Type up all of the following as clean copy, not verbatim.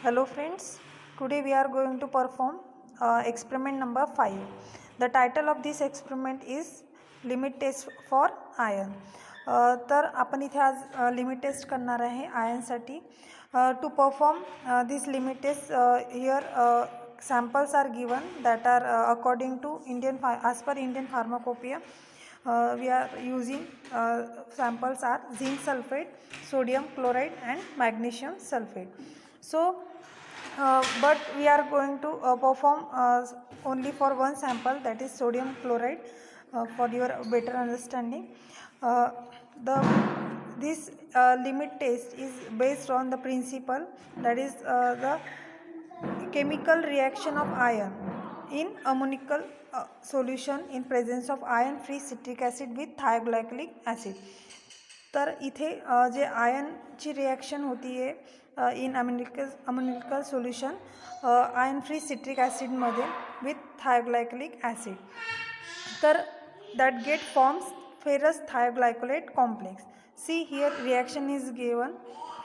Hello friends, today we are going to perform experiment number 5. The title of this experiment is limit test for iron. तर आपण इथे आज limit test करणार आहे आयनसाठी. To perform this limit test, here samples are given that are according to as per Indian Pharmacopoeia. We are using samples are zinc sulfate, sodium chloride and magnesium sulfate. So but we are going to perform only for one sample, that is sodium chloride, for your better understanding. The this limit test is based on the principle, that is the chemical reaction of iron in ammonical solution in presence of iron free citric acid with thioglycolic acid. तर इथे जे आयनची reaction होती आहे in ammoniacal solution iron free citric ॲसिडमध्ये with thioglycolic acid, तर that get forms ferrous thioglycolate complex. See here reaction is given,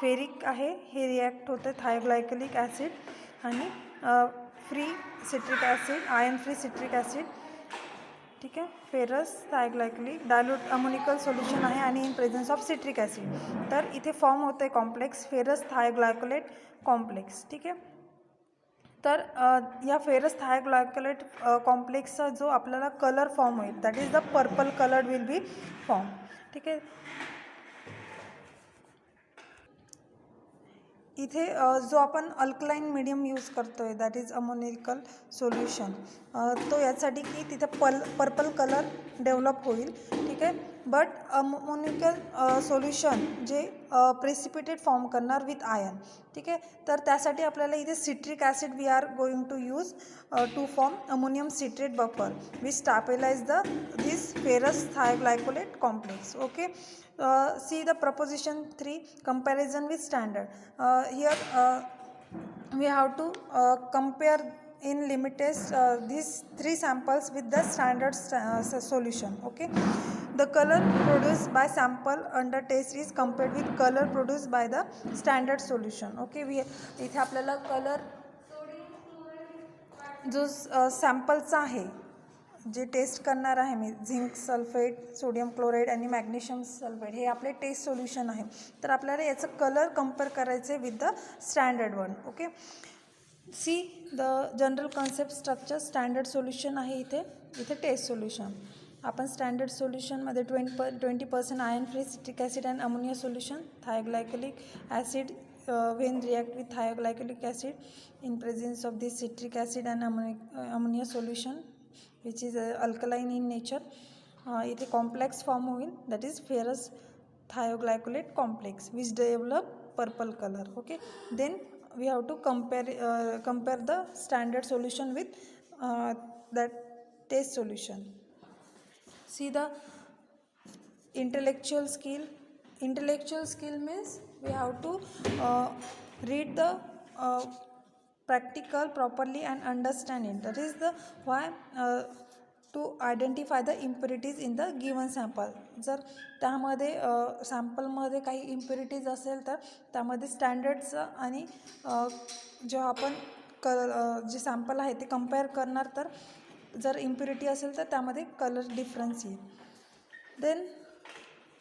ferric आहे, हे react होतं thioglycolic acid आणि free citric acid, iron free citric acid. ठीक आहे, ferrous thioglycolic dilute ammoniacal solution आहे आणि in presence of citric acid, तर इथे फॉर्म होतं आहे कॉम्प्लेक्स फेरस थायोग्लायकोलेट कॉम्प्लेक्स. ठीक आहे, तर या फेरस थायोग्लायकोलेट कॉम्प्लेक्सचा जो आपल्याला कलर फॉर्म होईल, that is the purple coloured will be form. ठीक आहे, इथे जो आपण अल्कलाइन मीडियम यूज करतो आहे, दॅट इज अमोनिकल सोल्युशन, तो यासाठी की तिथे पर्पल कलर डेव्हलप होईल. ठीक आहे, बट अमोनिकल सोल्युशन जे प्रेसिपिटेट फॉर्म करणार विथ आयन. ठीक आहे, तर त्यासाठी आपल्याला इथे citric acid we are going to use to form ammonium citrate buffer which stabilise this ferrous thioglycolate complex. Okay, see the proposition 3, comparison with standard. Here we have to compare in limit test these 3 samples with the standard solution. Okay, the color produced by sample under test is compared with color produced by the standard solution. Okay, we इथे आपल्याला colour जो सॅम्पलचा आहे, जे test करणार आहे मी, zinc sulphate, sodium chloride आणि magnesium sulphate, हे आपले test solution आहे. तर आपल्याला याचं कलर कम्पेअर करायचं आहे with the standard one. Okay, see the general concept structure. Standard solution आहे इथे टेस्ट सोल्युशन. आपण स्टँडर्ड सोल्युशनमध्ये 20% iron free citric acid and ammonia solution, thioglycolic acid when react with thioglycolic acid in presence of this citric acid and ammonia solution which is alkaline in nature, इथे complex form होईल, that is ferrous thioglycolate complex which develop purple colour. Okay, then we have to compare the standard solution with that test solution. See the intellectual skill. Intellectual skill means we have to read the practical properly and understand it. That is the why to identify the impurities in the given sample. जर त्यामध्ये सॅम्पलमध्ये काही impurities असेल तर त्यामध्ये स्टँडर्डचं आणि जेव्हा आपण जे sample आहे ते कंपेअर करणार, तर जर इम्प्युरिटी असेल तर त्यामध्ये कलर डिफरन्स येईल. Then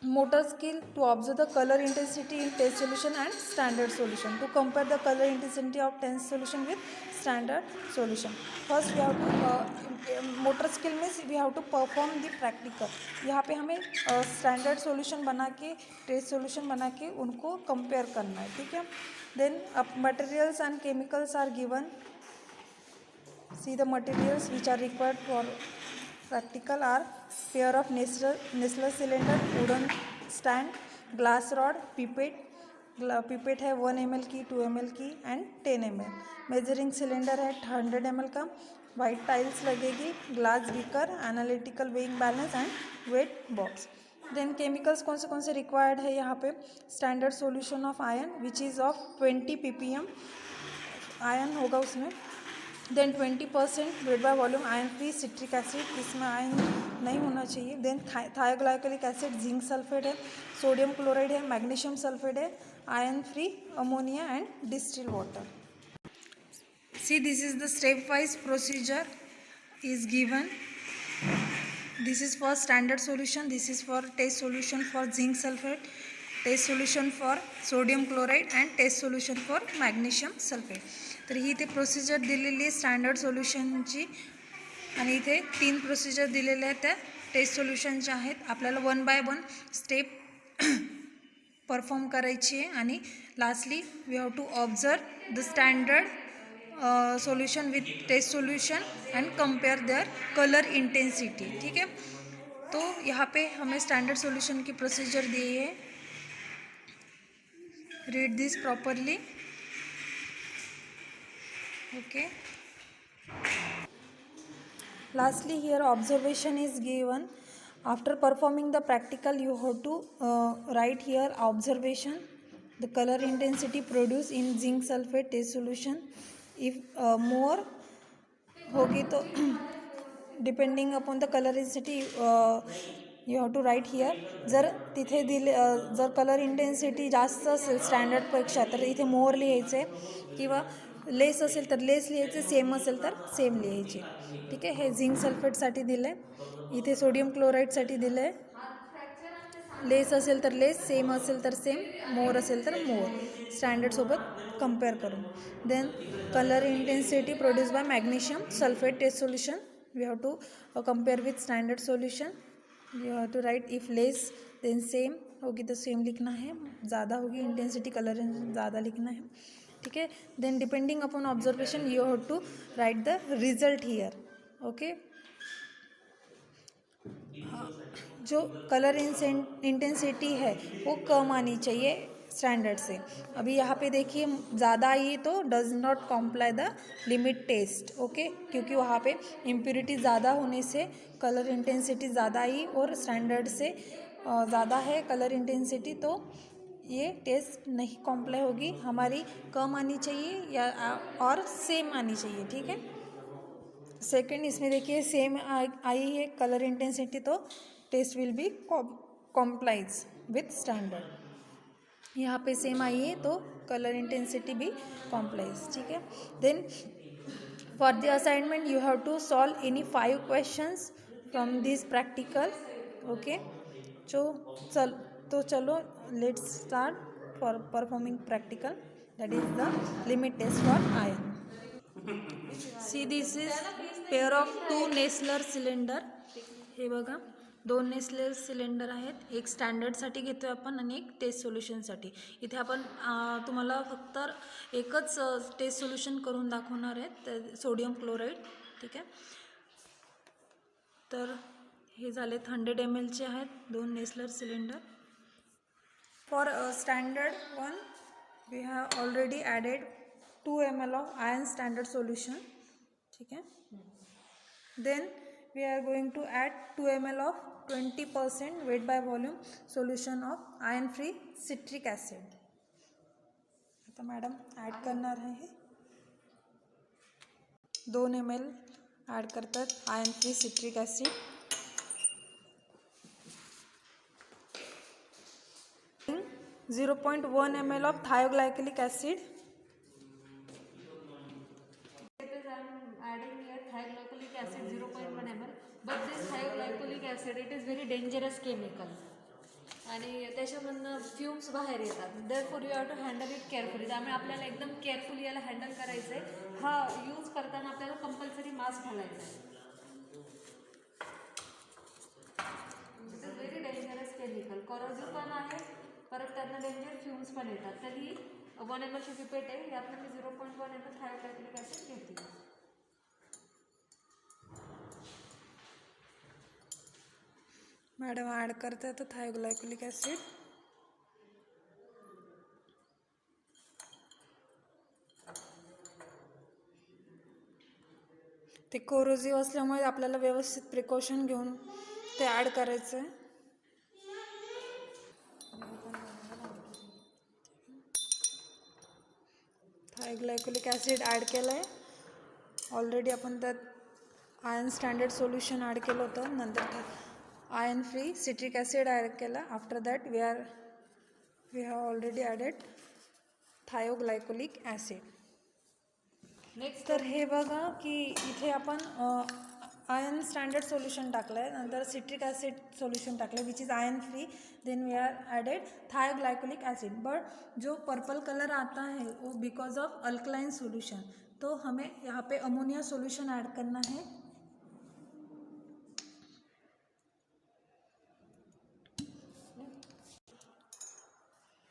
motor skill, to observe the color intensity in test solution and standard solution, to compare the color intensity of test solution with standard solution. First we have to motor skill means we have to perform the practical. यहाँ पे हमें standard solution बना के test solution बना के उनको compare करना है. ठीक है, then materials and chemicals are given. See the materials which are required for practical are pair of Nessler cylinder, wooden stand, glass rod, pipette. Pipette है 1 ml की, 2 ml की एंड 10 ml. मेजरिंग सिलेंडर है 100 ml का. White tiles लगेगी, glass beaker, analytical weighing balance and weight box. Then chemicals कौन से required है यहाँ पे, standard solution of iron which is of 20 ppm iron होगा उसमें. Then 20% weight by volume iron free citric acid, इसमें आयन नहीं होना चाहिए. Then thioglycolic acid, zinc sulphate है, सोडियम क्लोराइड है, मैग्नीशियम सल्फेट है, iron free ammonia and distil water. See, this is the stepwise procedure is given. This is for standard solution, this is for test solution for zinc sulfate, test solution for sodium chloride and test solution for magnesium sulfate. तर ही इथे procedure दिलेली आहे standard सोल्युशनची आणि इथे 3 procedure दिलेल्या आहेत त्या test सोल्युशनच्या आहेत. आपल्याला 1 बाय 1 स्टेप परफॉर्म करायची आहे आणि lastly we have to observe the standard solution with test solution and compare their color intensity. ठीक है, तो यहाँ पे हमें स्टैंडर्ड सॉल्यूशन की प्रोसीजर दी है. Read this properly. Okay, lastly here observation is given. After performing the practical you have to write here observation, the color intensity produced in zinc sulfate test solution. If more होगी तो depending upon the colour intensity you have to write here. जर तिथे जर colour intensity जास्त असेल स्टँडर्डपेक्षा तर इथे मोर लिहायचं आहे किंवा लेस असेल तर लेस लिहायचे, सेम असेल तर सेम लिहायचे. ठीक आहे, हे झिंक सल्फेटसाठी दिलं आहे. इथे सोडियम क्लोराईडसाठी दिलं आहे. लेस असेल तर लेस, सेम असेल तर सेम, मोर असेल तर मोर, स्टँडर्डसोबत कंपेअर करून. Then colour intensity produce by magnesium sulphate test solution we have to compare with standard solution. You have to write if less than same होगी तो सेम लिखना है, ज़्यादा होगी इंटेंसिटी कलर ज़्यादा लिखना है. ठीक है, then depending upon observation you have to write the result here. Okay, जो कलर इंटेंसिटी है वो कम आनी चाहिए स्टैंडर्ड से. अभी यहाँ पे देखिए ज़्यादा आई तो does not comply the limit test. Okay, क्योंकि वहाँ पे इम्प्योरिटी ज़्यादा होने से कलर इंटेंसिटी ज़्यादा आई और स्टैंडर्ड से ज़्यादा है कलर इंटेंसिटी, तो ये टेस्ट नहीं कॉम्प्लाई होगी. हमारी कम आनी चाहिए या और सेम आनी चाहिए. ठीक है, सेकंड इसमें देखिए सेम आई है कलर इंटेंसिटी तो test will be complies with standard. यहाँ पे सेम आई है तो कलर इंटेंसिटी भी कॉम्प्लाइज. ठीक है, then for the assignment you have to solve any 5 questions from this practical. Okay, तो चलो let's start for performing practical, that is the limit test for iron. See this is pair of 2 Nessler cylinder. हे बघा 2 Nessler cylinder आहेत. एक स्टँडर्डसाठी घेतो आहे आपण आणि एक टेस्ट सोल्युशनसाठी. इथे आपण तुम्हाला फक्त एकच टेस्ट सोल्युशन करून दाखवणार आहेत, सोडियम क्लोराईड. ठीक आहे, तर हे झाले 100 ml चे आहेत 2 Nessler cylinder. For standard 1 we have already added 2 ml of iron standard solution. ठीक है, then we are going to add 2 ml of 20% weight by volume solution of iron free citric acid. आता madam add करणार आहे 2 ml add करतात iron free citric acid. 0.1 ml of thioglycolic acid. Adding here thioglycolic acid 0.1 ml, but this thioglycolic acid it is very dangerous chemical आणि त्याच्यामधनं fumes बाहेर येतात. Therefore you have to handle it carefully. त्यामुळे आपल्याला एकदम carefully याला handle करायचं आहे. हा यूज करताना आपल्याला कंपल्सरी मास्क घालायचा आहे. It is very dangerous chemical, corrosive पण आहे, परत त्यांना डेंजर फ्यूम्स पण येतात. तर ही 1 ml ची पिपेट आहे, यातनं मी 0.1 ml थायोग्लायकोलिक ॲसिड घेते. मॅडम ॲड करतात थायोग्लायकोलिक ॲसिड. ते कोरोजिव्ह असल्यामुळे आपल्याला व्यवस्थित प्रिकॉशन घेऊन ते ॲड करायचं आहे. थायोग्लायकोलिक ॲसिड ॲड केलं आहे ऑलरेडी. आपण त्यात आयर्न स्टँडर्ड सोल्युशन ॲड केलं होतं, नंतर iron free citric acid add केला. After that we have already added thioglycolic acid. Next तर हे बघा की इथे आपण आयन स्टँडर्ड सोल्युशन टाकलं आहे, नंतर सिट्रिक ॲसिड सोल्युशन टाकलं आहे which is ion free, then we are added thioglycolic acid, but जो पर्पल कलर आता है वो बिकॉज ऑफ अल्कलाइन सोल्यूशन, तो हमें यहाँ पे अमोनिया सोल्यूशन ऐड करना है।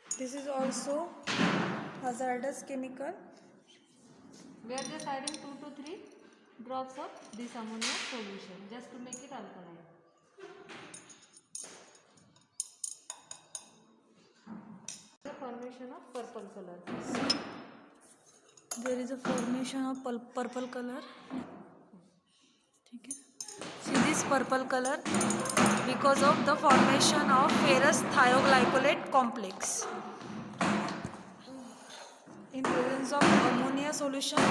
This is also hazardous chemical. we are just adding 2 to 3 drops of this ammonia solution just to make it alkaline. The formation of purple color. There is a formation of purple color. ठीक है, see this purple color because of the formation of ferrous thioglycolate complex in presence of ammonia solution.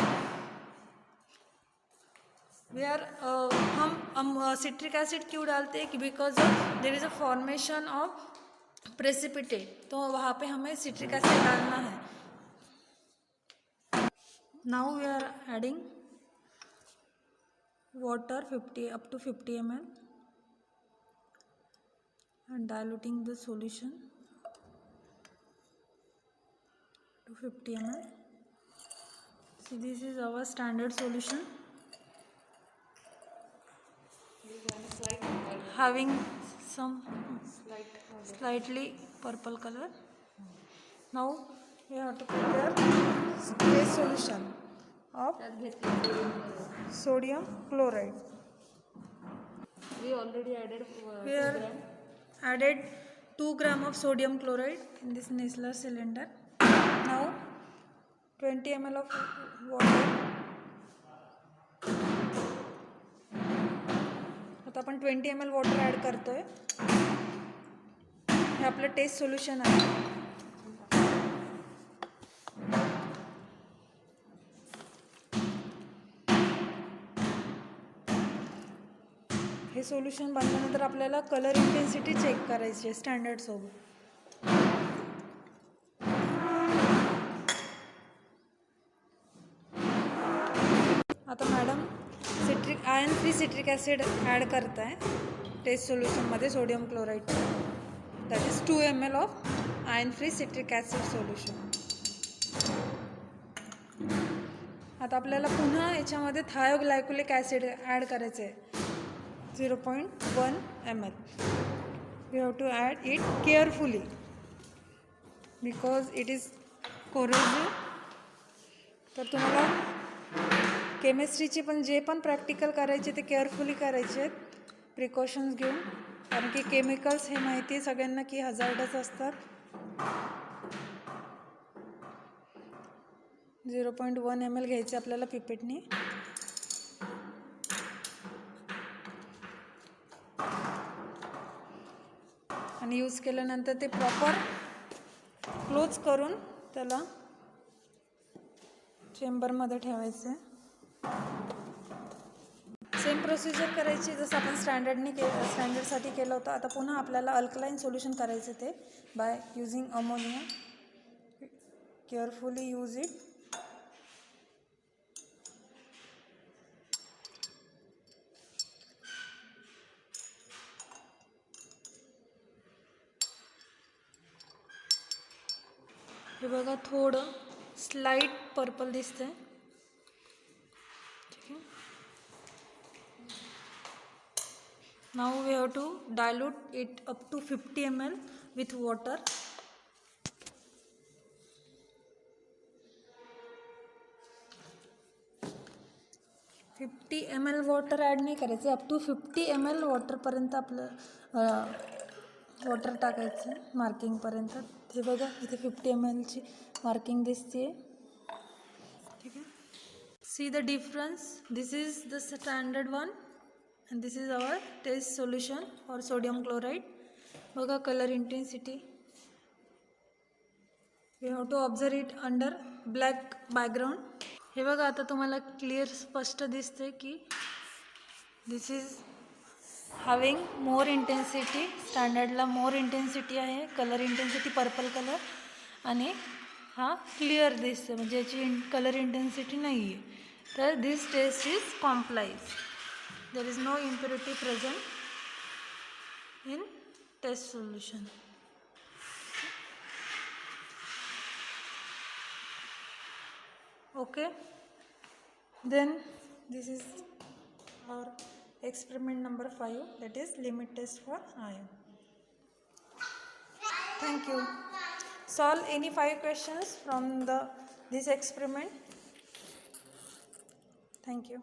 वे are हम citric acid क्यों डालते हैं कि because there is a formation of precipitate, तो वहाँ पे हमें सिट्रिक एसिड डालना है। Now we are adding water 50 up to 50 ml and diluting the solution to 50 ml. So this is our standard solution having some slightly purple color. Now we have to prepare base solution of त्यात घेतली sodium chloride. we already added We are added 2 gram of sodium chloride in this Nestler cylinder. Now 20 ml of water. आता आपण 20 ml water add करतोय। हे आपलं test solution आहे। हे solution बनल्यानंतर आपल्याला colour intensity check करायची आहे स्टँडर्ड सोबत। आता madam citric iron free citric acid add करताय टेस्ट सोल्युशनमध्ये sodium chloride, that is 2 ml of iron free citric acid solution. आता आपल्याला पुन्हा याच्यामध्ये थायोग्लायकोलिक ॲसिड ॲड करायचं आहे 0.1 ml. We have to add it carefully because it is corrosive. तर तुम्हाला केमिस्ट्रीची पण जे पण प्रॅक्टिकल करायचे ते केअरफुली करायचे आहेत, प्रिकॉशन्स घेऊन, कारण की केमिकल्स हे माहिती आहे सगळ्यांना की हजार्डस असतात. 0.1 ml घ्यायचे आपल्याला पिपेटनी. आणि यूज केल्यानंतर ते प्रॉपर क्लोज करून त्याला चेंबरमध्ये ठेवायचे. सेम प्रोसिजर करायची जसं आपण स्टँडर्डसाठी केलं होतं. आता पुन्हा आपल्याला अल्कलाइन सोल्युशन करायचं ते by using ammonia. Carefully use it. हे बघा थोडं स्लाइट पर्पल दिसतंय. ठीक आहे. Now we have to dilute it up to 50 ml with water. Water add नाही करायचं, अप टू 50 ml वॉटरपर्यंत आपलं वॉटर टाकायचं आहे मार्किंगपर्यंत. हे बघा इथे 50 ml ची मार्किंग दिसते. ठीक आहे. See the difference. This is the standard one and this is our test solution for sodium chloride. बघा colour intensity. We have to observe it under black background. हे बघा आता तुम्हाला क्लिअर स्पष्ट दिसते की this is having more intensity. स्टँडर्डला more intensity आहे, कलर इंटेन्सिटी पर्पल कलर, आणि हा क्लिअर दिसतो, म्हणजे याची कलर इंटेन्सिटी नाही आहे. तर this test is complies. There is no impurity present in test solution. Okay, then this is our experiment number 5, that is limit test for iron. Thank you. Solve any 5 questions from this experiment. Thank you.